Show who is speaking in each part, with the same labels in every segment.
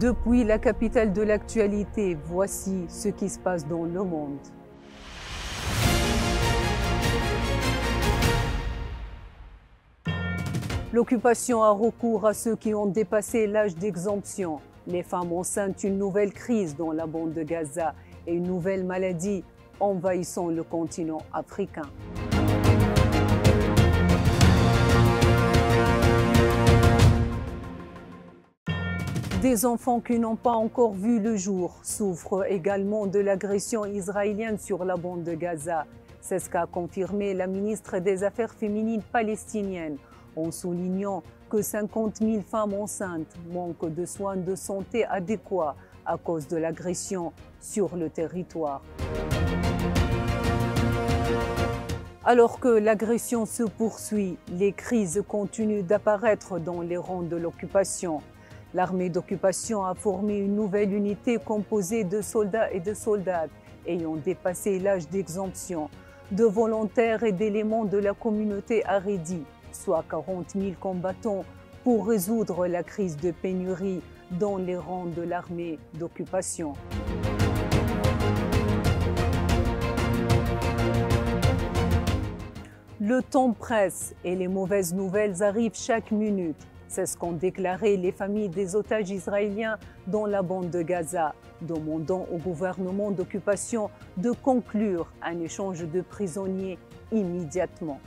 Speaker 1: Depuis la capitale de l'actualité, voici ce qui se passe dans le monde. L'occupation a recours à ceux qui ont dépassé l'âge d'exemption. Les femmes enceintes, une nouvelle crise dans la bande de Gaza et une nouvelle maladie envahissant le continent africain. Des enfants qui n'ont pas encore vu le jour souffrent également de l'agression israélienne sur la bande de Gaza. C'est ce qu'a confirmé la ministre des Affaires féminines palestinienne en soulignant que 50 000 femmes enceintes manquent de soins de santé adéquats à cause de l'agression sur le territoire. Alors que l'agression se poursuit, les crises continuent d'apparaître dans les rangs de l'occupation. L'armée d'occupation a formé une nouvelle unité composée de soldats et de soldates ayant dépassé l'âge d'exemption, de volontaires et d'éléments de la communauté haredi, soit 40 000 combattants pour résoudre la crise de pénurie dans les rangs de l'armée d'occupation. Le temps presse et les mauvaises nouvelles arrivent chaque minute. C'est ce qu'ont déclaré les familles des otages israéliens dans la bande de Gaza, demandant au gouvernement d'occupation de conclure un échange de prisonniers immédiatement.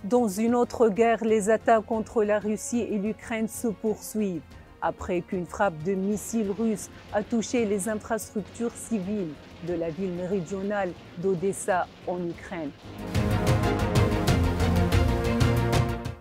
Speaker 1: Dans une autre guerre, les attaques contre la Russie et l'Ukraine se poursuivent, après qu'une frappe de missiles russes a touché les infrastructures civiles de la ville méridionale d'Odessa en Ukraine.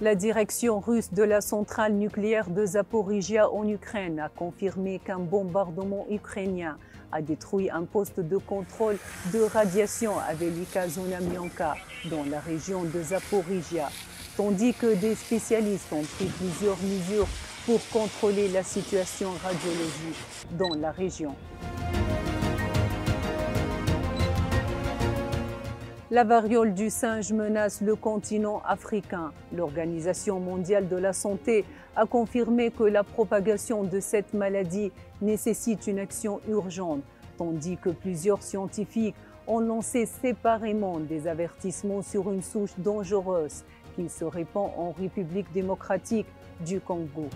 Speaker 1: La direction russe de la centrale nucléaire de Zaporijia en Ukraine a confirmé qu'un bombardement ukrainien a détruit un poste de contrôle de radiation à Velika Zonamianka dans la région de Zaporijia, tandis que des spécialistes ont pris plusieurs mesures pour contrôler la situation radiologique dans la région. La variole du singe menace le continent africain. L'Organisation mondiale de la santé a confirmé que la propagation de cette maladie nécessite une action urgente, tandis que plusieurs scientifiques ont lancé séparément des avertissements sur une souche dangereuse qui se répand en République démocratique du Congo.